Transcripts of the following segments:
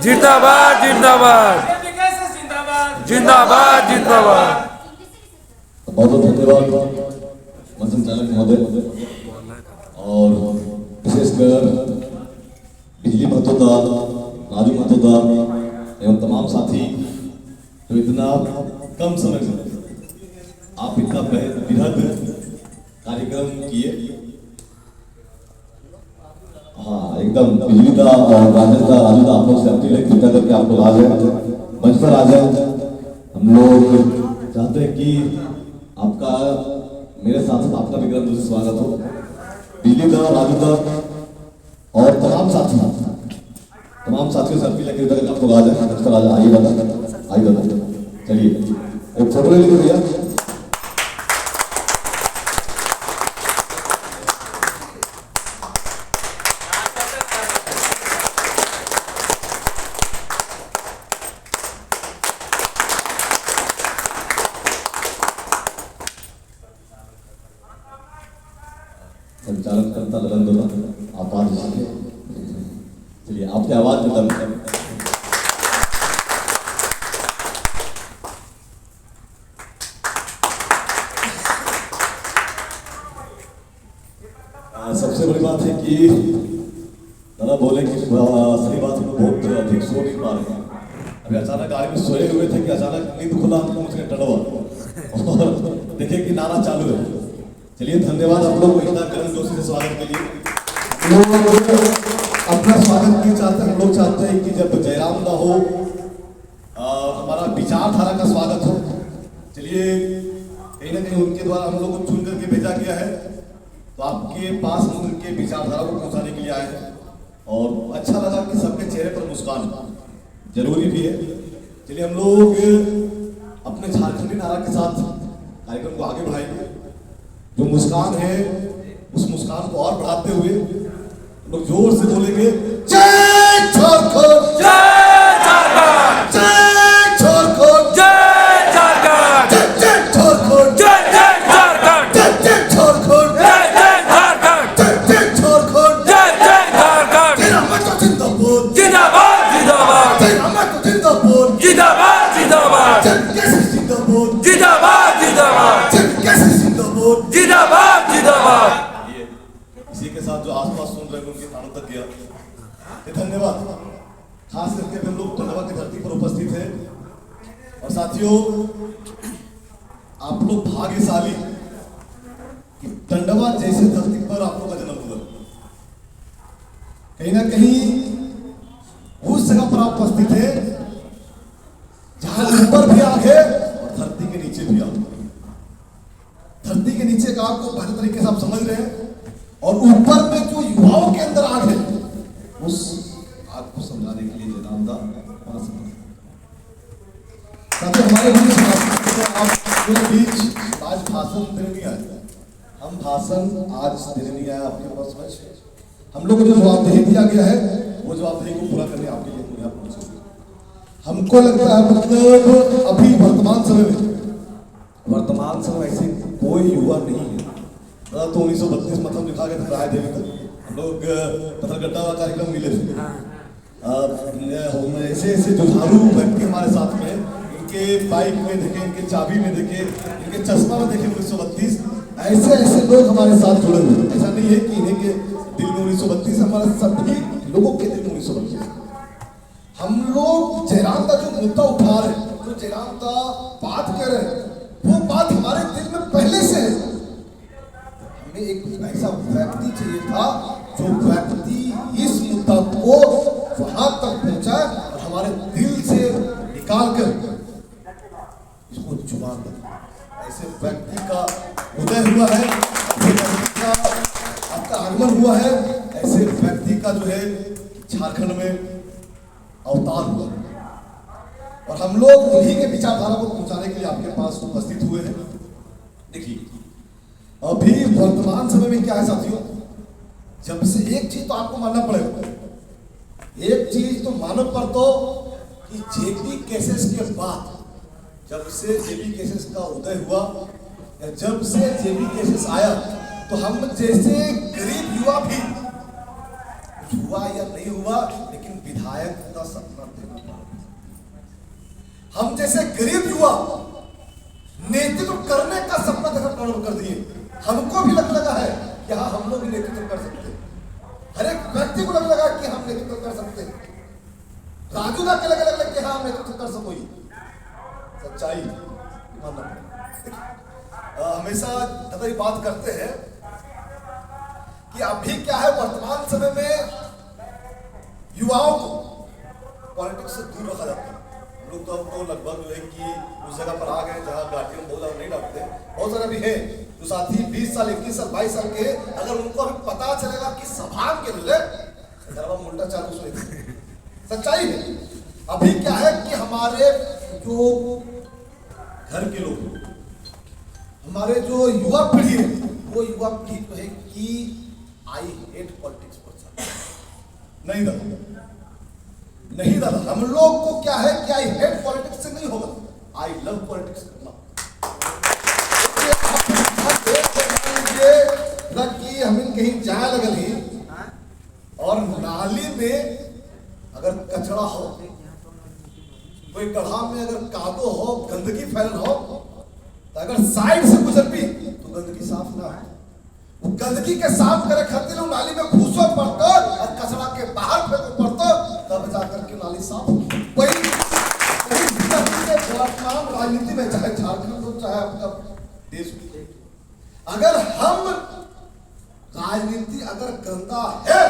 जिंदाबाद जिंदाबाद जिंदाबाद जिंदाबाद। बहुत बहुत धन्यवाद मंचन चालक महोदय और विशेषकर बिजली महतोदा, राजू महतोदा एवं तमाम साथी जो इतना कम समय में आप इतना बृहद कार्यक्रम किए। हाँ एकदम बिजली दा और राजू दा आप लोग से अपील है कृपया करके आप लोग आ जाए, मंच पर आ जाए। हम लोग चाहते हैं कि आपका मेरे साथ साथ आपका भी गर्म से स्वागत हो। बिजली दा, राजू दा और तमाम साथियों से अपील है कृपया करके आप लोग आ जाए, मंच पर आ जाए। आइए दादा, आइए दादा, चलिए एक फोटो ले लीजिए भैया। संचालन करता ललन दोला आप आज चलिए आपकी आवाज में दम। सबसे बड़ी बात है कि दादा बोले कि सही बात हम लोग बहुत अधिक सो नहीं पा रहे हैं। अभी अचानक गाड़ी में सोए हुए थे कि अचानक नींद खुला हमको मुझे टड़वा और देखिए कि नारा चालू है। चलिए धन्यवाद आप लोग को इतना गर्म जोशी से स्वागत के लिए। अपना स्वागत नहीं चाहते, हम लोग चाहते हैं कि जब जयराम ना हो हमारा विचारधारा का स्वागत हो। चलिए कहीं ना कहीं उनके द्वारा हम लोग को चुन करके भेजा गया है, तो आपके पास हम उनके विचारधारा को पहुंचाने के लिए आए हैं और अच्छा लगा कि सबके चेहरे पर मुस्कान जरूरी भी है। चलिए हम लोग अपने झारखंडी नारा के साथ कार्यक्रम को आगे बढ़ाएंगे। जो मुस्कान है उस मुस्कान को और बढ़ाते हुए लोग जोर से बोलेंगे जय झारखंड, जय झारखंड, जय झारखंड, जय झारखंड, जय झारखंड, जय झारखंड, जय झारखंड, जय झारखंड, जय झारखंड, जय झारखंड। तेरा मत जिंदाबाद, जिंदाबाद जिंदाबाद, तेरा मत जिंदाबाद, जिंदाबाद जिंदाबाद, जय कैसे जिंदाबाद, जिंदाबाद जिंदाबाद, जय कैसे जिंदाबाद, जिंदाबाद जिंदाबाद। इसी के साथ जो आसपास सुन रहे हैं उनके कानों तक गया धन्यवाद। खास करके हम लोग टंडवा की धरती पर उपस्थित हैं और साथियों आप लोग भाग्यशाली कि टंडवा जैसे धरती पर आप लोग का जन्म हुआ। कहीं ना कहीं उस जगह पर आप उपस्थित है जहां ऊपर भी आग है और धरती के नीचे भी आग। धरती के नीचे का आग को बेहतर तरीके से आप समझ रहे हैं और ऊपर में जो युवाओं के अंदर आग है उस आग को समझाने के लिए जनाब हमारे आप बीच आज भाषण देने नहीं आए। हम भाषण आज देने नहीं आए आपके पास में। हम लोग को जो जवाबदेही दिया गया है वो जवाबदेही को पूरा करने आपके लिए यहाँ पहुंचे। हमको लगता है मतलब अभी वर्तमान समय ऐसे कोई युवा नहीं है। तो 1932 मतलब लिखा गया था राय देवी तक हम लोग पत्थरगड्ढा का कार्यक्रम मिले थे। ऐसे ऐसे जुझारू व्यक्ति हमारे साथ में, इनके बाइक में देखे, इनके चाबी में देखे, इनके चश्मा में देखे 1932 ऐसे ऐसे लोग हमारे साथ जुड़े हुए। ऐसा नहीं है कि इन्हीं के दिल में 1932, हमारे सभी लोगों के दिल में 1932। हम लोग जयराम का जो मुद्दा उठा रहे हैं, जो जयराम का बात कर रहे हैं, वो बात हमारे दिल में पहले से है। हमें एक ऐसा व्यक्ति चाहिए था जो व्यक्ति इस मुद्दा को वहां तक पहुंचाए और हमारे दिल से निकाल कर इसको जुबान दे। ऐसे व्यक्ति का उदय हुआ है, आपका आगमन हुआ है। ऐसे व्यक्ति का जो है झारखंड में अवतार हुआ और हम लोग उन्हीं के विचारधारा को पहुंचाने के लिए आपके पास उपस्थित हुए हैं। देखिए अभी वर्तमान समय में क्या है साथियों, जब से एक चीज तो आपको मानना पड़ेगा, एक चीज तो मानो पर तो कि जेपी केसेस के बाद, जब से जेपी केसेस का उदय हुआ या जब से जेपी केसेस आया, तो हम जैसे गरीब युवा भी हुआ या नहीं हुआ, लेकिन विधायक का सपना देखना पड़ा। हम जैसे गरीब युवा नेतृत्व करने का सपना देखना प्रारंभ कर दिए। हमको भी लगा है कि हाँ, हम लोग भी नेतृत्व कर सकते हैं। हर एक व्यक्ति को लगा कि हम नेतृत्व कर सकते हैं। राजू दा के लगा कि हाँ, हम नेतृत्व कर सको। सच्चाई मानना पड़ेगा। हमेशा दादा ये बात करते हैं कि अभी क्या है, वर्तमान समय में युवाओं को पॉलिटिक्स से दूर रखा जाता है। हम लोग तो अब तो लगभग जो है कि उस जगह पर आ गए जहाँ गाड़ियों में बहुत ज्यादा नहीं डालते। बहुत सारे भी है जो साथी 20 साल 21 साल 22 साल के, अगर उनको अभी पता चलेगा कि सभा के लिए उल्टा चालू सुने। सच्चाई है। अभी क्या है कि हमारे जो घर के लोग, हमारे जो युवा पीढ़ी है, वो युवा पीढ़ी जो है कि आई हेट पॉलिटिक्स पर नहीं दादा, नहीं दादा। हम लोग को क्या है कि आई हेट पॉलिटिक्स से नहीं होगा, आई लव पॉलिटिक्स करना। कि हम कहीं जाए लगल ही और नाली में अगर कचरा हो, कोई गड्ढा में अगर कादो हो, गंदगी फैल हो, तो अगर साइड से गुजर भी तो गंदगी साफ ना हो। वो गंदगी के साफ करे खातिर नाली में घुसो पड़तो और कचरा के बाहर फेंको पड़तो, तब जाकर के नाली साफ। वही वर्तमान राजनीति में, चाहे झारखंड हो चाहे आपका देश हो, अगर हम राजनीति अगर गंदा है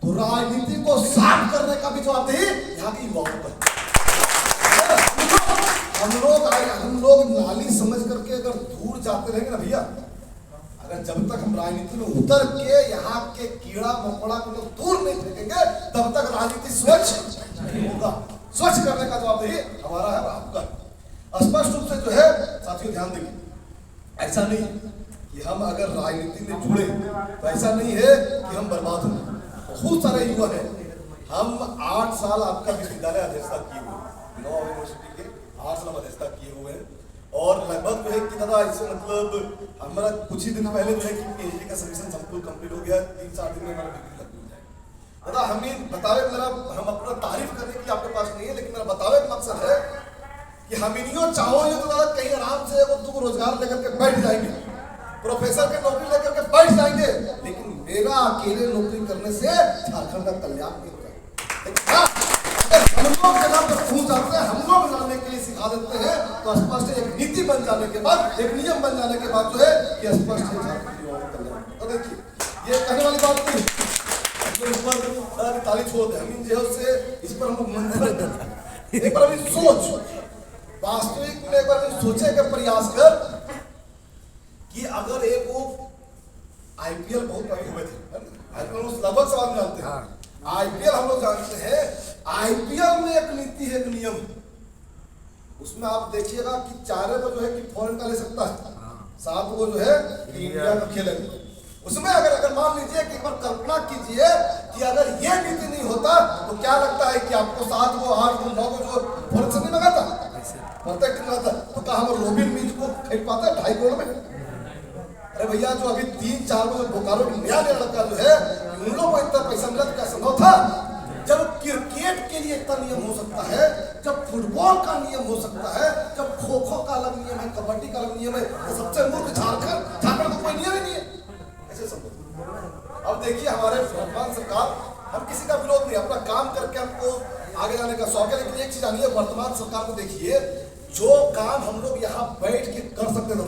तो राजनीति को साफ करने का भी जवाबदेही यहाँ की युवाओं पर। हम लोग नाली समझ करके अगर दूर जाते रहेंगे ना भैया, अगर जब तक हम राजनीति में उतर के यहाँ के कीड़ा मकोड़ा को लोग दूर नहीं फेंकेंगे, तब तक राजनीति स्वच्छ नहीं होगा। स्वच्छ करने का जवाबदेही हमारा है, आपका। स्पष्ट रूप से जो है साथियों ध्यान देंगे, ऐसा नहीं कि हम अगर राजनीति में जुड़े तो ऐसा नहीं है कि हम बर्बाद हों। बहुत सारे युवा हैं। हम 8 साल आपका विश्वविद्यालय अध्यक्षता किए हुए, नवा यूनिवर्सिटी के 8 साल अध्यक्षता किए हुए हैं। और लगभग जो है कि दादा इससे मतलब हमारा कुछ ही दिन पहले जो है कि पीएचडी का सबमिशन संपूर्ण कंप्लीट हो गया। 3-4 दिन में हमारा डिग्री लग जाए। दादा हमें बतावे, मेरा हम अपना तारीफ करने के लिए आपके पास नहीं है, लेकिन मेरा बतावे का मकसद है कि हम इनियो चाहो ये तो दादा कहीं आराम से एगो 2 रोजगार लेकर के बैठ जाएंगे, प्रोफेसर के नौकरी लेकर के बैठ जाएंगे, लेकिन मेरा अकेले नौकरी करने से झारखंड का कल्याण नहीं होगा। हम लोग जगह पर पहुंच जाते हैं, हम लोग जानने के लिए सिखा देते हैं, तो स्पष्ट एक नीति बन जाने के बाद, एक नियम बन जाने के बाद जो है कि स्पष्ट है झारखंड युवाओं का कल्याण। तो देखिए ये कहने वाली बात नहीं, ऊपर ताली छोड़ दे, हम जो है उससे इस पर हम मंथन एक बार अभी सोच, वास्तविक में एक बार सोचे का प्रयास कर कि अगर एक वो आईपीएल बहुत पहले हुए थे, आईपीएल लगभग सब आप जानते हैं। आईपीएल हम लोग जानते हैं, आईपीएल में एक नीति है, एक नियम, उसमें आप देखिएगा कि 4 को जो है कि फॉरेन का ले सकता है, 7 को जो है कि इंडिया का खेलेंगे। उसमें अगर मान लीजिए कि एक बार कल्पना कीजिए कि अगर ये नीति नहीं होता तो क्या लगता है कि आपको 7 को 8 को 9 को जो फॉरेन से नहीं लगाता, प्रत्येक कितना था, तो कहा हम रोबिन मीज को खरीद पाते 2.5 करोड़ में। अरे भैया जो अभी 3-4 को बोकारो नया लड़का जो है, उन लोगों को इतना पैसा मिला तो क्या संभव था? जब क्रिकेट के लिए इतना नियम हो सकता है, जब फुटबॉल का नियम हो सकता है, जब खो खो का अलग नियम है, कबड्डी का अलग नियम है, तो सबसे मूर्ख झारखंड को कोई नियम ही नहीं है, ऐसे संभव। अब देखिए हमारे वर्तमान सरकार, हम किसी का विरोध नहीं, अपना काम करके हमको आगे जाने का शौक है, लेकिन एक चीज जानिए, वर्तमान सरकार को देखिए, जो काम हम लोग यहाँ बैठ के कर सकते थे,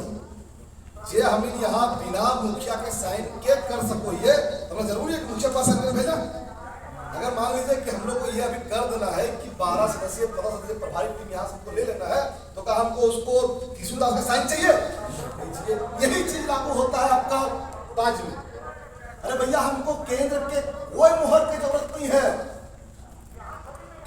जे हम यहाँ बिना मुखिया के साइन के कर सको, ये हमें जरूरी है मुखिया पास भेजा। अगर मान लीजिए कि हम लोग को ये अभी कर देना है कि 12 सदस्यीय 15 सदस्यीय प्रभारी टीम यहाँ सबको ले लेना है, तो क्या हमको उसको किशोरदास का साइन चाहिए? यही चीज लागू होता है आपका राज्य में। अरे भैया हमको केंद्र के कोई मोहर की जरूरत नहीं है,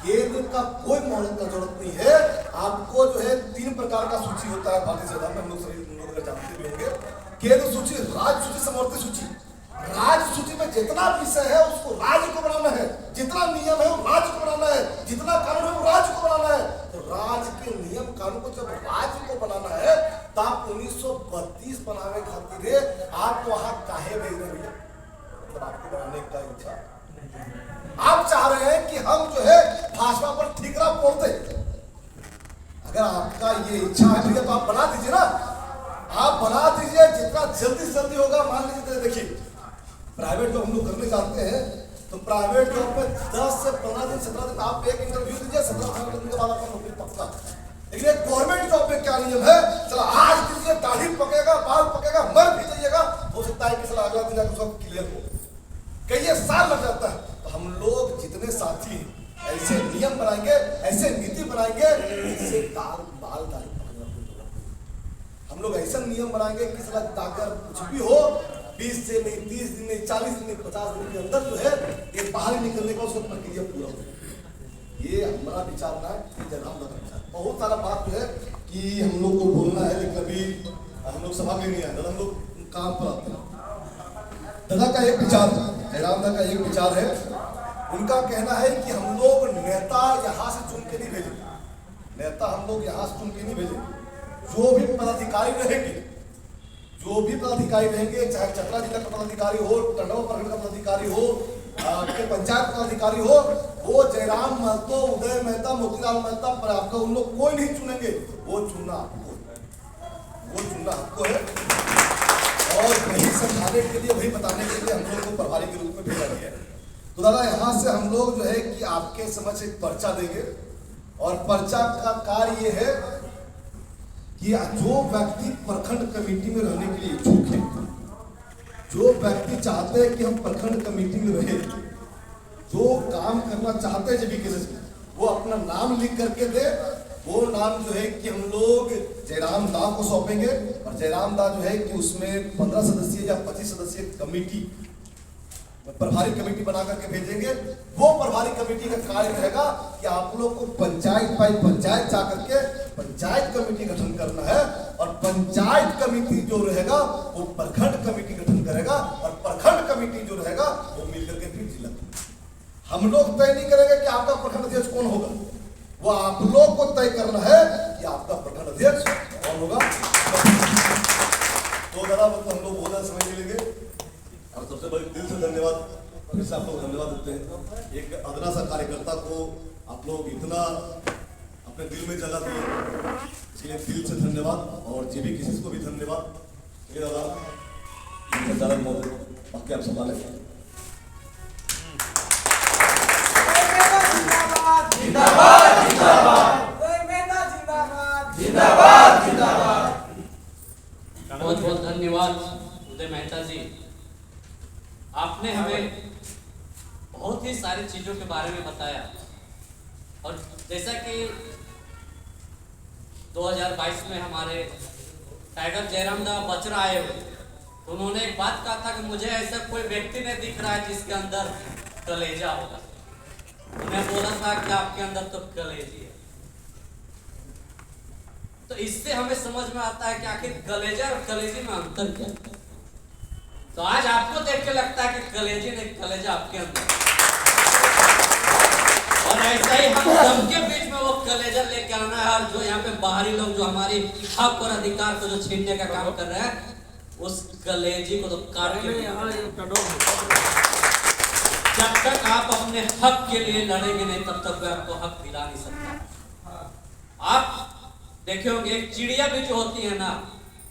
केंद्र का कोई मोहर का जरूरत नहीं है। आपको जो है 3 प्रकार का सूची होता है भारतीय संविधान में, हम लोग सभी लोग जानते भी होंगे। केंद्र सूची, राज्य सूची, समवर्ती सूची। राज्य सूची में जितना विषय है उसको राज्य को बनाना है, जितना नियम है वो राज्य को बनाना है, जितना कानून है वो राज्य को बनाना है। तो राज्य के नियम कानून को जब राज्य को बनाना है तो आप 1932 बनाने खातिर आप वहां काहे भेज रहे हैं? मतलब आपको बनाने का इच्छा मोड़ते। अगर आपका ये इच्छा है भैया तो आप बना दीजिए ना, आप बना दीजिए जितना जल्दी से जल्दी होगा। मान लीजिए देखिए प्राइवेट जॉब हम लोग करने जाते हैं तो प्राइवेट जॉब में 10 से 15 दिन 17 दिन आप एक इंटरव्यू दीजिए, 17 दिन के बाद आपका नौकरी पक्का। लेकिन एक गवर्नमेंट जॉब में क्या नियम है, चला आज दीजिए, दाढ़ी पकेगा, बाल पकेगा, मर भी जाइएगा, हो सकता है कि चला अगला दिन जाकर सब क्लियर हो, कई साल लग जाता है। तो हम लोग जितने साथी ऐसे नियम बनाएंगे, ऐसे नीति बनाएंगे, इससे बाल दाढ़ी पकड़ना कोई जरूरत नहीं। हम लोग ऐसा नियम बनाएंगे कि चला अगर कुछ भी हो 20 से नहीं 30 दिन नहीं 40 दिन नहीं 50 दिन के अंदर जो है ये बाहर निकलने का उसका प्रक्रिया पूरा हो। ये हमारा विचार ना है, ये जनाब का विचार। बहुत सारा बात जो है कि हम लोग को बोलना है, लेकिन अभी हम लोग सभा के नहीं आए, हम लोग काम पर आते हैं। दादा का एक विचार, जयराम दादा का एक विचार है, उनका कहना है कि हम लोग नेता यहाँ से चुन के नहीं भेजेंगे, नेता हम लोग यहाँ से चुन के नहीं भेजेंगे। जो भी पदाधिकारी रहेंगे, जो भी पदाधिकारी रहेंगे, चाहे चतरा जिला का पदाधिकारी हो, टंडवा प्रखंड का पदाधिकारी हो, पंचायत पदाधिकारी हो, वो जयराम महतो, उदय मेहता, मोतीलाल मेहता पर आपका उन लोग कोई नहीं चुनेंगे, वो चुनना आपको, वो चुनना आपको है। और वही समझाने के लिए, वही बताने के लिए हम लोग को प्रभारी के रूप में भेजा गया है। तो दादा यहाँ से हम लोग जो है कि आपके समझ एक पर्चा देंगे, और पर्चा का कार्य ये है कि जो व्यक्ति प्रखंड कमेटी में रहने के लिए इच्छुक है, जो व्यक्ति चाहते हैं कि हम प्रखंड कमेटी में रहे, जो काम करना चाहते हैं जब केसेस में, वो अपना नाम लिख करके दे। वो नाम जो है कि हम लोग जयराम दा को सौंपेंगे, और जयराम दा जो है कि उसमें 15 सदस्यीय या 25 सदस्यीय कमेटी, प्रभारी कमेटी बना करके भेजेंगे। वो प्रभारी कमेटी का कार्य रहेगा कि आप लोग को पंचायत बाई पंचायत जा करके पंचायत कमेटी गठन करना है, और पंचायत कमेटी जो रहेगा वो प्रखंड कमेटी गठन करेगा, और प्रखंड कमेटी जो रहेगा वो मिलकर के फिर जिला। हम लोग तय नहीं करेंगे कि आपका प्रखंड अध्यक्ष कौन होगा, वो आप लोग को तय करना है कि आपका प्रखंड अध्यक्ष कौन होगा। तो जरा हम लोग बहुत ज्यादा समय मिलेंगे, और सबसे बड़ी दिल से धन्यवाद, फिर से आप लोग धन्यवाद देते हैं। एक अदना सा कार्यकर्ता को आप लोग इतना अपने दिल में जगह दिए, इसलिए दिल से धन्यवाद, और जे भी किसी को भी धन्यवाद। चलिए दादा बाकी आप संभालें। जिंदाबाद जिंदाबाद जिंदाबाद जिंदाबाद। बहुत बहुत धन्यवाद उदय मेहता जी, आपने हमें बहुत ही सारी चीजों के बारे में बताया। और जैसा कि 2022 में हमारे टाइगर जयराम दा बचरा आए हुए, तो उन्होंने एक बात कहा था कि मुझे ऐसा कोई व्यक्ति नहीं दिख रहा है जिसके अंदर कलेजा होगा। उन्हें बोला था कि आपके अंदर तो कलेजी है। तो इससे हमें समझ में आता है कि आखिर कलेजा और कलेजी में अंतर क्या है। तो आज आपको देख के लगता है कि कलेजी नहीं, कलेजा आपके अंदर, और ऐसा ही हम सबके बीच में वो कलेजा लेके आना है। और जो यहाँ पे बाहरी लोग जो हमारी हक और अधिकार को जो छीनने का काम कर रहे हैं, उस कलेजी को तो काट के जब तक आप अपने हक के लिए लड़ेंगे नहीं, तब तक कोई आपको हक दिला नहीं सकता। आप देखे होंगे एक चिड़िया भी जो होती है ना,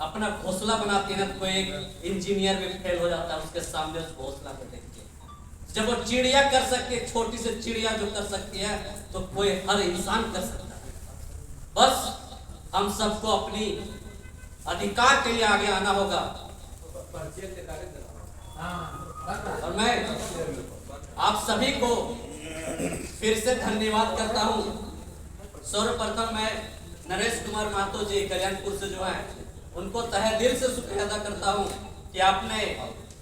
अपना घोंसला बनाती है ना, तो कोई एक इंजीनियर भी फेल हो जाता है उसके सामने उस घोंसला को देख के। जब वो चिड़िया कर सकती है, छोटी सी चिड़िया जो कर सकती है, तो कोई हर इंसान कर सकता है। बस हम सबको अपनी अधिकार के लिए आगे आना होगा। और मैं आप सभी को फिर से धन्यवाद करता हूँ। सर्वप्रथम मैं नरेश कुमार महतो जी कल्याणपुर से जो है, उनको तहे दिल से शुक्रिया अदा करता हूँ कि आपने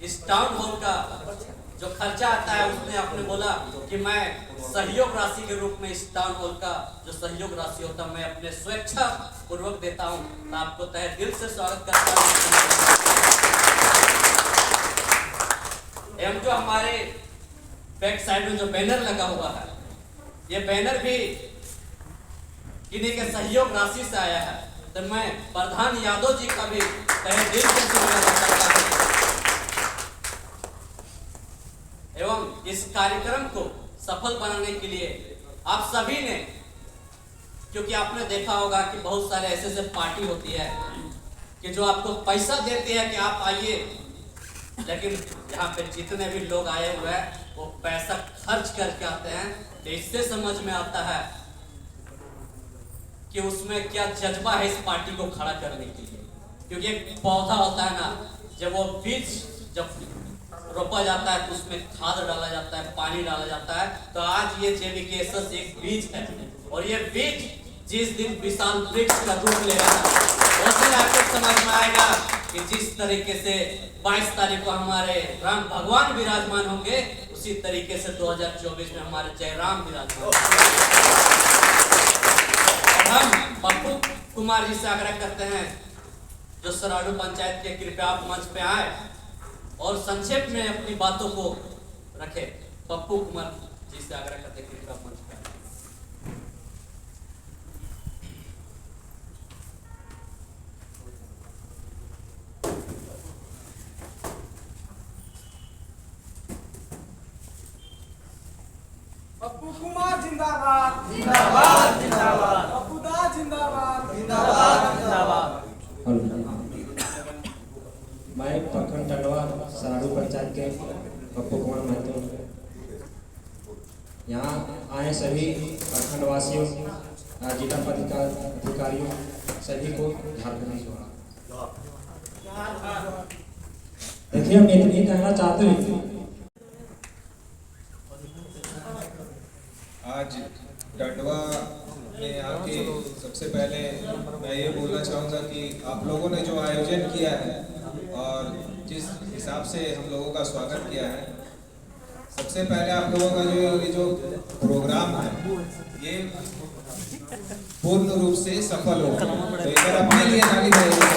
इस टाउन हॉल का जो खर्चा आता है, उसने आपने बोला कि मैं सहयोग राशि के रूप में इस टाउन हॉल का जो सहयोग राशि होता है मैं अपने स्वेच्छा पूर्वक देता हूँ। मैं आपको तहे दिल से स्वागत करता हूँ। एवं जो हमारे बैक साइड में जो बैनर लगा हुआ है, ये बैनर भी इन्हीं के सहयोग राशि से आया है। तो मैं प्रधान यादव जी का भी तहे दिल से शुक्रिया करता हूं। एवं इस कार्यक्रम को सफल बनाने के लिए आप सभी ने क्योंकि आपने देखा होगा कि बहुत सारे ऐसे ऐसे पार्टी होती है कि जो आपको पैसा देते हैं कि आप आइए, लेकिन यहाँ पे जितने भी लोग आए हुए हैं वो पैसा खर्च करके आते हैं। तो इससे समझ में आता है कि उसमें क्या जज्बा है इस पार्टी को खड़ा करने के लिए। क्योंकि एक पौधा होता है ना, जब वो बीज जब रोपा जाता है तो उसमें खाद डाला जाता है, पानी डाला जाता है। तो आज ये जेबीकेएसएस एक बीज है, और ये बीज जिस दिन विशाल वृक्ष का रूप लेगा उस दिन आपको समझ में आएगा कि जिस तरीके से 22 तारीख को हमारे राम भगवान विराजमान होंगे, उसी तरीके से 2024 में हमारे जयराम विराजमान। हम पप्पू कुमार जी से आग्रह करते हैं, जो सराडू पंचायत के, कृपया आप मंच पे आए और संक्षेप में अपनी बातों को रखे। पप्पू कुमार जी से आग्रह करते हैं, कृपया मंच पे आए। पप्पू कुमार जिंदाबाद, जिंदाबाद जिंदाबाद पप्पू दा जिंदाबाद, जिंदाबाद जिंदाबाद। मैं प्रखंड टंडवा सराडू पंचायत के पप्पू कुमार महतो यहाँ आए सभी प्रखंड वासियों, जिला अधिकारियों सभी को झारखंड शुभकामनाएं। देखिए, हम इतनी कहना चाहते हैं, आज टंडवा में आके सबसे पहले मैं ये बोलना चाहूँगा कि आप लोगों ने जो आयोजन किया है और जिस हिसाब से हम लोगों का स्वागत किया है, सबसे पहले आप लोगों का जो प्रोग्राम है ये पूर्ण रूप से सफल हो। तो इधर अपने लिए ताली बजाइए।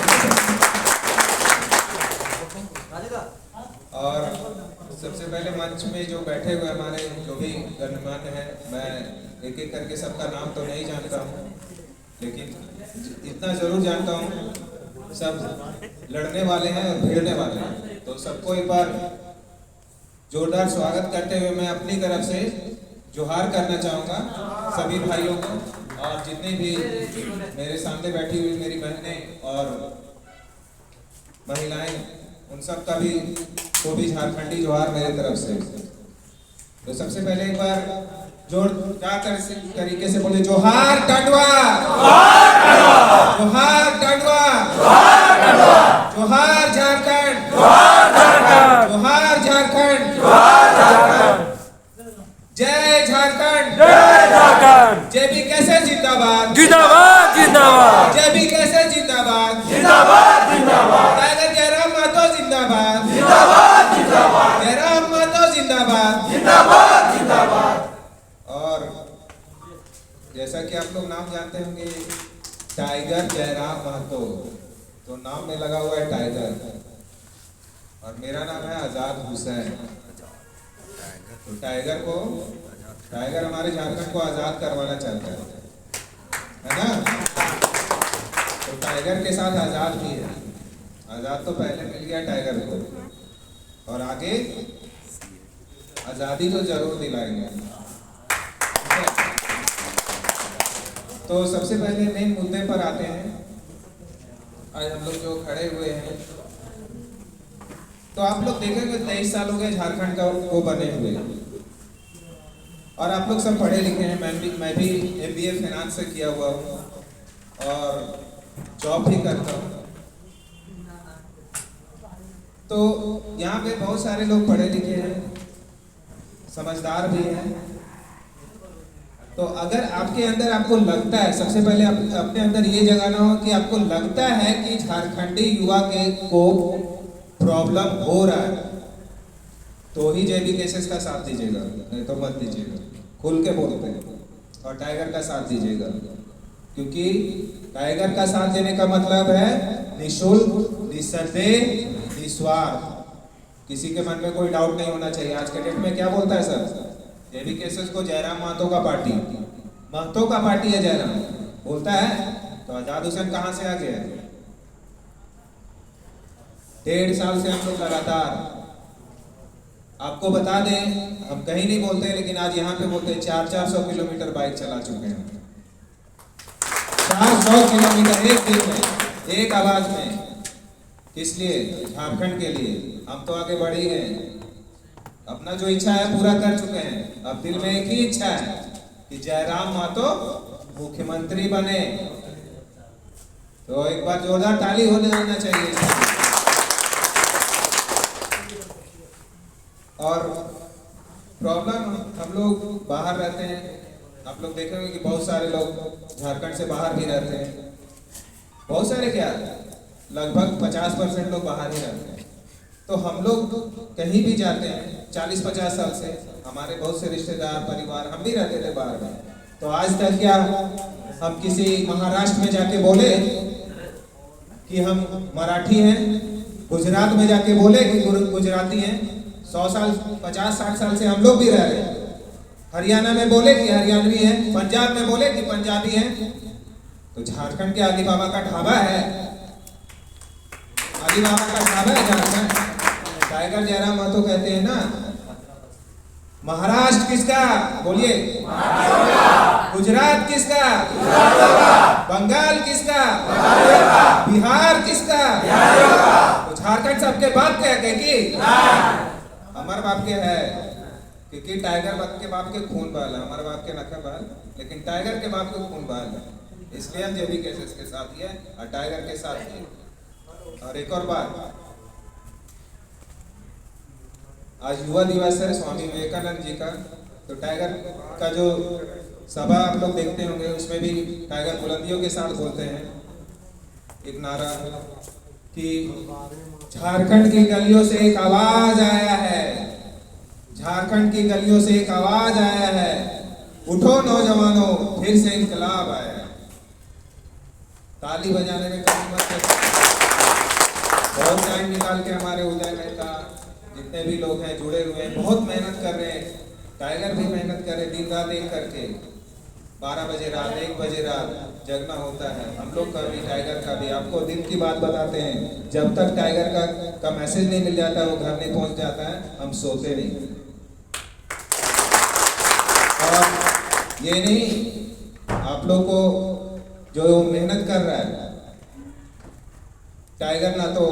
और सबसे पहले मंच में जो बैठे हुए हमारे जो भी गणमान्य हैं, मैं एक एक करके सबका नाम तो नहीं जानता हूँ, लेकिन इतना जरूर जानता हूँ सब लड़ने वाले हैं और भिड़ने वाले हैं। तो सबको एक बार जोरदार स्वागत करते हुए मैं अपनी तरफ से जोहार करना चाहूँगा सभी भाइयों को, और जितने भी मेरे सामने बैठी हुई मेरी बहनें और महिलाएं, उन सब का भी को भी झारखंडी जोहार मेरे तरफ से। तो सबसे पहले एक बार जोरदार तरीके से बोले, जोहार टंडवा, जोहार टंडवा, जोहार झारखंड, जोहार झारखंड, जय झारखंड, जेबीकेएसएस जिंदाबाद, जिंदाबाद जिंदाबाद जेबीकेएसएस जिंदाबाद, जिंदाबाद जिंदाबाद, टाइगर जयराम महतो जिंदाबाद, जिंदाबाद जिंदाबाद, जयराम महतो जिंदाबाद, जिंदाबाद जिंदाबाद। और जैसा कि आप लोग नाम जानते होंगे, टाइगर जयराम महतो, तो नाम में लगा हुआ है टाइगर, और मेरा नाम है आजाद हुसैन। तो टाइगर हमारे झारखंड को आजाद करवाना चाहता है ना। तो टाइगर के साथ आजाद भी है। आजाद तो पहले मिल गया टाइगर को, और आगे आजादी तो जरूर दिलाएंगे। तो सबसे पहले मेन मुद्दे पर आते हैं। आज हम लोग जो खड़े हुए हैं, तो आप लोग देखेंगे 23 साल हो गए झारखंड को बने हुए, और आप लोग सब पढ़े लिखे हैं। मैं भी MBA फाइनेंस से किया हुआ हूँ और जॉब भी करता हूँ। तो यहाँ पे बहुत सारे लोग पढ़े लिखे हैं, समझदार भी हैं। तो अगर आपके अंदर आपको लगता है, सबसे पहले अपने अंदर ये जगाना हो कि आपको लगता है कि झारखंडी युवा को प्रॉब्लम हो रहा है, तो ही जेबीकेएसएस का साथ दीजिएगा, नहीं तो मत दीजिएगा। खुल के बोलते हैं। और टाइगर का साथ दीजिएगा, क्योंकि टाइगर का साथ देने का मतलब है निःशुल्क, निस्संदेह, निस्वार्थ। किसी के मन में कोई डाउट नहीं होना चाहिए। आज के डेट में क्या बोलता है सर, जेबीकेएसएस को जयराम महतो का पार्टी, महतो का पार्टी है जयराम बोलता है, तो आजाद हुसैन कहाँ से आ गया? 1.5 साल से हम लोग लगातार, आपको बता दें, हम कहीं नहीं बोलते लेकिन आज यहाँ पे बोलते हैं, 400-400 किलोमीटर बाइक चला चुके हैं। 400 किलोमीटर एक दिन में, एक आवाज में। किस लिए? झारखंड के लिए। हम तो आगे बढ़ ही गए, अपना जो इच्छा है पूरा कर चुके हैं। अब दिल में एक ही इच्छा है कि जयराम महतो मुख्यमंत्री बने। तो एक बार जोरदार ताली होने देना चाहिए। और प्रॉब्लम, हम लोग बाहर रहते हैं, आप लोग देखेंगे कि बहुत सारे लोग झारखंड से बाहर भी रहते हैं। बहुत सारे क्या, लगभग 50% लोग बाहर ही रहते हैं। तो हम लोग कहीं भी जाते हैं 40-50 साल से, हमारे बहुत से रिश्तेदार परिवार, हम भी रहते थे बाहर में। तो आज तक क्या हम किसी महाराष्ट्र में जाके बोले कि हम मराठी हैं, गुजरात में जाके बोले कि गुजराती हैं? 100 साल 50-60 साल से हम लोग भी रह रहे हैं। हरियाणा में बोले कि हरियाणवी हैं, पंजाब में बोले कि पंजाबी हैं। तो झारखंड के अली बाबा का ढाबा है, अली बाबा का ढाबा है झारखंड। टाइगर जयराम महतो कहते हैं ना, महाराष्ट्र किसका? बोलिए। गुजरात किसका? बंगाल किसका? बिहार किसका? तो झारखंड सबके बाप के है कि हमारे बाप के है, क्योंकि टाइगर बाप के बाप के खून बहल है, हमारे बाप के नखा बहल, लेकिन टाइगर के बाप के खून बहल है। इसलिए हम जेबी केसेस के साथ ही है और टाइगर के साथ ही। और एक और बात, आज युवा दिवस है स्वामी विवेकानंद जी का। तो टाइगर का जो सभा आप लोग देखते होंगे, उसमें भी टाइगर बुलंदियों के साथ बोलते हैं एक नारा कि झारखंड की गलियों से एक आवाज आया है, झारखंड की गलियों से एक आवाज आया है, उठो नौजवानों फिर से इंकलाब आया है। ताली बजाने में कमी मत करो। बहुत टाइम निकाल के हमारे उदय नेता जितने भी लोग हैं जुड़े हुए हैं, बहुत मेहनत कर रहे हैं। टाइगर भी मेहनत कर रहे, दिन रात एक करके 12 बजे रात 1 बजे रात जगना होता है। हम लोग का भी, टाइगर का भी। आपको दिन की बात बताते हैं, जब तक टाइगर का मैसेज नहीं मिल जाता, वो घर नहीं पहुंच जाता है, हम सोते नहीं। और ये नहीं, आप लोग को जो मेहनत कर रहा है, टाइगर ना तो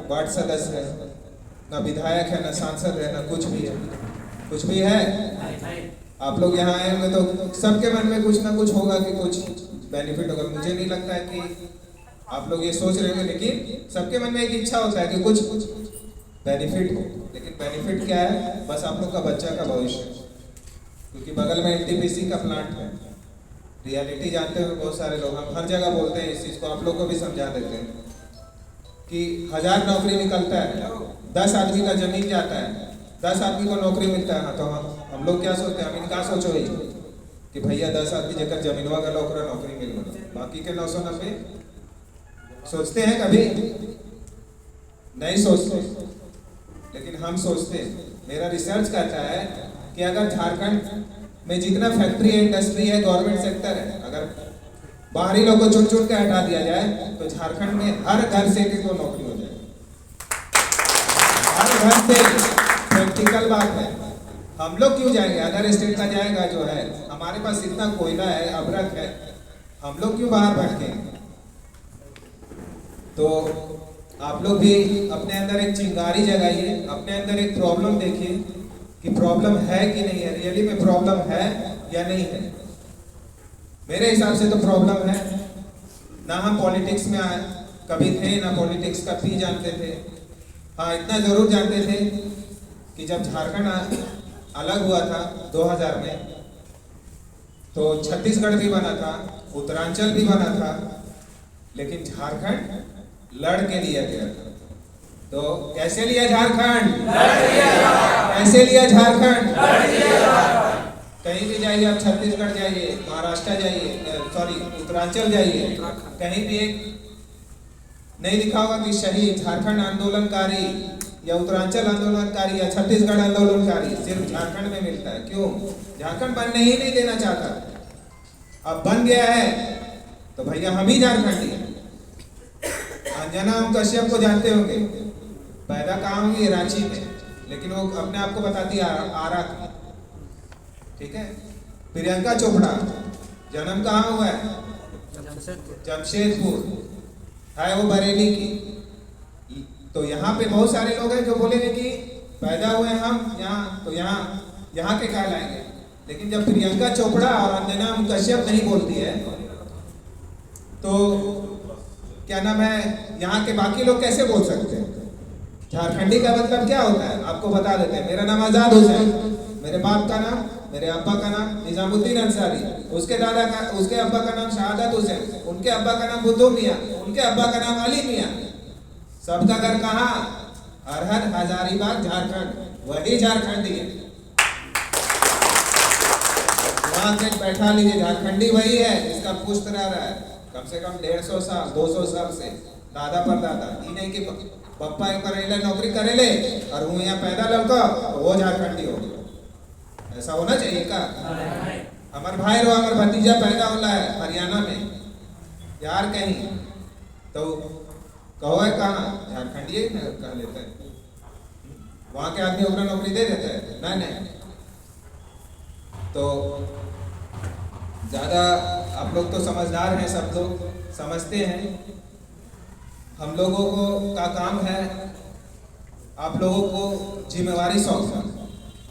वार्ड सदस्य है, ना विधायक है, ना सांसद है, ना कुछ भी है। कुछ भी है? आप लोग यहाँ आए होंगे तो सबके मन में कुछ ना कुछ होगा कि कुछ बेनिफिट होगा। मुझे नहीं लगता है कि आप लोग ये सोच रहे होंगे, लेकिन सबके मन में एक इच्छा होता है कि कुछ बेनिफिट हो। लेकिन बेनिफिट क्या है? बस आप लोग का बच्चा का भविष्य, क्योंकि बगल में एनटीपीसी का प्लांट है। रियलिटी जानते हो बहुत सारे लोग, हम हर जगह बोलते हैं इस चीज़ को, आप लोग को भी समझा देते हैं कि 1000 नौकरी निकलता है, 10 आदमी का जमीन जाता है, 10 आदमी को नौकरी मिलता है। तो हम लोग क्या सोचते हैं? हम इनका सोचो ही कि भैया 10 आदमी जगह जमीनवा का नौकरी मिल गया, बाकी के 990 सोचते हैं? कभी नहीं सोचते, लेकिन हम सोचते हैं। मेरा रिसर्च कहता है कि अगर झारखंड में जितना फैक्ट्री है, इंडस्ट्री है, गवर्नमेंट सेक्टर है, अगर बाहरी लोगों को चुन चुन के हटा दिया जाए तो झारखंड में हर घर से एक नौकरी हो जाए। हर घर से। प्रैक्टिकल बात है। हम लोग क्यों जाएंगे? अदर स्टेट का जाएगा जो है, हमारे पास इतना कोयला है, अभ्रक है, हम लोग क्यों बाहर भटकेंगे? तो आप लोग भी अपने अंदर एक चिंगारी जगाइए, अपने अंदर एक प्रॉब्लम देखिए कि प्रॉब्लम है कि नहीं है, रियली में प्रॉब्लम है या नहीं है। मेरे हिसाब से तो प्रॉब्लम है। ना हम पॉलिटिक्स में कभी थे, ना पॉलिटिक्स का पी जानते थे। हाँ, इतना जरूर जानते थे कि जब झारखंड अलग हुआ था 2000 में, तो छत्तीसगढ़ भी बना था, उत्तरांचल भी बना था, लेकिन झारखंड लड़ के लिया गया था। तो कैसे लिया झारखंड? कैसे लिया झारखंड? कहीं भी जाइए आप, छत्तीसगढ़ जाइए, महाराष्ट्र जाइए, सॉरी उत्तरांचल जाइए, कहीं भी एक नहीं लिखा होगा कि शहीद झारखंड आंदोलनकारी या उत्तरांचल आंदोलनकारी या छत्तीसगढ़ आंदोलनकारी। सिर्फ झारखंड में मिलता है। क्यों? झारखंड बनने ही नहीं देना चाहता। अब बन गया है तो भैया हम ही झारखंडी हैं। अंजना ओम कश्यप को जानते होंगे, पैदा कहाँ हुई? रांची में, लेकिन वो अपने आप को बताती है आरा की। ठीक है। प्रियंका चोपड़ा जन्म कहाँ हुआ है? जमशेदपुर है वो बरेली की। तो यहाँ पे बहुत सारे लोग हैं जो बोलेंगे कि पैदा हुए हम यहाँ, तो यहाँ के कहलाएंगे। लेकिन जब प्रियंका चोपड़ा और अंजना कश्यप नहीं बोलती है तो क्या नाम है, यहाँ के बाकी लोग कैसे बोल सकते हैं? झारखंडी का मतलब क्या होता है आपको बता देते हैं। मेरा नाम आजाद हुसैन, मेरे बाप का नाम, मेरे अब्बा का नाम निजामुद्दीन अंसारी, उसके अब्बा का नाम शहादत हुसैन, उनके अब्बा का नाम बुद्धू मियाँ, उनके अब्बा का नाम अली मियाँ। सबका घर कहाँ? अरहर हजारीबाग झारखंड, वही झारखंडी है। वहां से बैठा लीजिए, झारखंडी वही है जिसका पुष्ट रह रहा है कम से कम 150 साल 200 साल से, दादा पर दादा। ये नहीं कि पप्पा करेले नौकरी करेले और वो यहाँ पैदा लड़का तो वो झारखंडी हो गया। ऐसा होना चाहिए का? हमार भाई रो हमार भतीजा पैदा होला है हरियाणा में यार कहीं, तो कहो है कहाँ? झारखंडी कह लेते हैं। वहां के आदमी ओकरा नौकरी दे देते हैं? नहीं। तो ज्यादा आप लोग तो समझदार हैं, सब लोग समझते हैं। हम लोगों को का काम है आप लोगों को जिम्मेवारी सौंपना।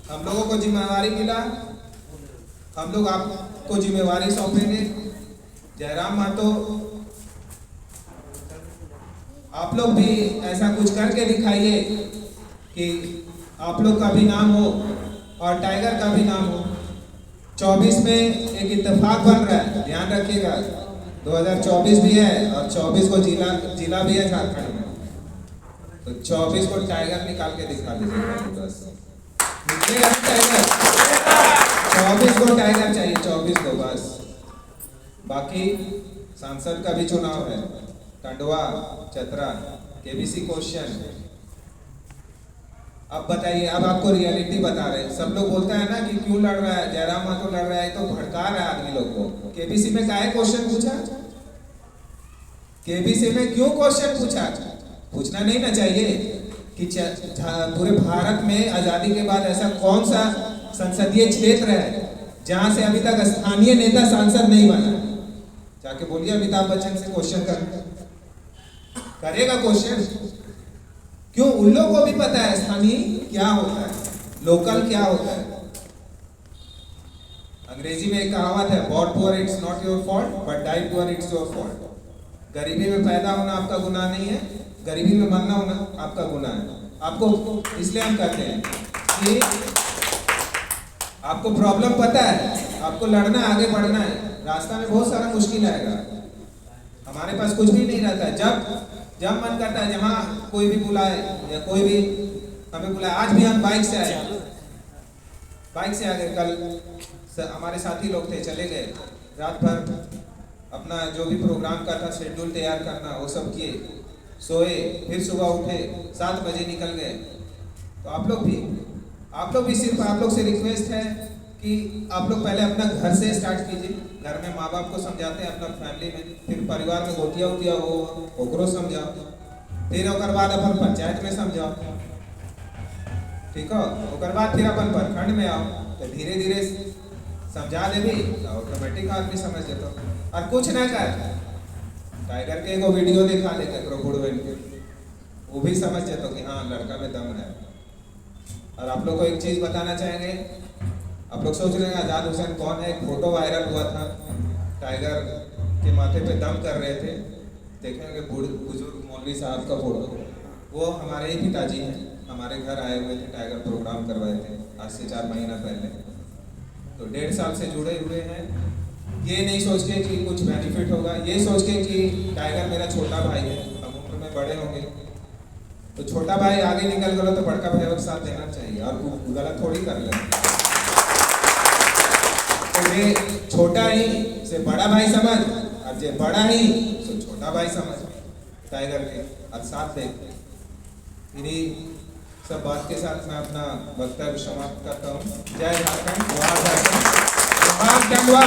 हम लोगों को जिम्मेवारी मिला, हम लोग आपको जिम्मेवारी सौंपेंगे। जयराम महतो, आप लोग भी ऐसा कुछ करके दिखाइए कि आप लोग का भी नाम हो और टाइगर का भी नाम हो। 24 में एक इत्तेफाक बन रहा है, ध्यान रखिएगा। 2024 भी है और 24 को जिला भी है झारखंड में। तो 24 को टाइगर निकाल के दिखा दीजिए बस। निकलेगा टाइगर, 24 को टाइगर चाहिए, 24 को बस। बाकी सांसद का भी चुनाव है, टंडवा चतरा केबीसी क्वेश्चन। अब बताइए, अब आपको रियलिटी बता रहे हैं। सब लोग बोलता है ना कि क्यों लड़ रहा है जयराम महतो, लड़ रहा है तो भड़का रहा है आदमी लोग को। केबीसी में काहे क्वेश्चन पूछा? केबीसी में क्यों क्वेश्चन पूछा? पूछना नहीं ना चाहिए कि पूरे भारत में आजादी के बाद ऐसा कौन सा संसदीय क्षेत्र है जहां से अभी तक स्थानीय नेता सांसद नहीं बना? जाके बोलिए अमिताभ बच्चन से क्वेश्चन करेगा क्वेश्चन। क्यों? उन लोगों को भी पता है स्थानीय क्या होता है, लोकल क्या होता है। अंग्रेजी में एक कहावत है, born poor it's not your fault but die poor it's your fault. गरीबी में पैदा होना आपका गुनाह नहीं है, गरीबी में मरना होना आपका गुनाह है। आपको इसलिए हम कहते हैं कि आपको प्रॉब्लम पता है, आपको लड़ना, आगे बढ़ना है। रास्ता में बहुत सारा मुश्किल आएगा, हमारे पास कुछ भी नहीं रहता है। जब मन करता है, जहाँ कोई भी बुलाए या कोई भी हमें बुलाए। आज भी हम बाइक से आए, बाइक से आ गए। कल हमारे साथी लोग थे, चले गए। रात भर अपना जो भी प्रोग्राम का था शेड्यूल तैयार करना, वो सब किए, सोए, फिर सुबह उठे, 7 बजे निकल गए। तो आप लोग भी सिर्फ आप लोग से रिक्वेस्ट है कि आप लोग पहले अपना घर से स्टार्ट कीजिए। घर में माँ बाप को समझाते हैं, अपना फैमिली में, फिर परिवार में गोटिया उटिया हो ओकरो समझाओ, फिर ओकर बाद अपन पंचायत में समझाओ, ठीक है। ओकर बाद फिर अपन प्रखंड में आओ, तो धीरे धीरे समझा दे भी ऑटोमेटिक आदमी समझ जाता। और कुछ ना कर, टाइगर के एगो वीडियो दिखा दे ककरो बुढ़वन के, वो भी समझ जाता कि हाँ लड़का में दम है। और आप लोग को एक चीज बताना चाहेंगे, आप लोग सोच रहे हैं आजाद हुसैन कौन है? एक फोटो वायरल हुआ था, टाइगर के माथे पे दम कर रहे थे, देखेंगे बुजुर्ग मौलवी साहब का फोटो। वो हमारे ही पिताजी हैं, हमारे घर आए हुए थे, टाइगर प्रोग्राम करवाए थे आज से 4 महीना पहले। तो 1.5 साल से जुड़े हुए हैं। ये नहीं सोच के कि कुछ बेनिफिट होगा, ये सोच के कि टाइगर मेरा छोटा भाई है, हम उम्र में बड़े होंगे, तो छोटा भाई आगे निकल गया तो बड़का भाई का साथ देना चाहिए, और गलत थोड़ी कर ले। तो ये छोटा ही से बड़ा भाई समझ, और जे बड़ा ही तो छोटा भाई समझ टाइगर के, और साथ दे। इन्हीं सब बात के साथ मैं अपना वक्तव्य समाप्त करता हूँ। जय झारखंड, जवाहर झारखंड, जवाहर टंडवा।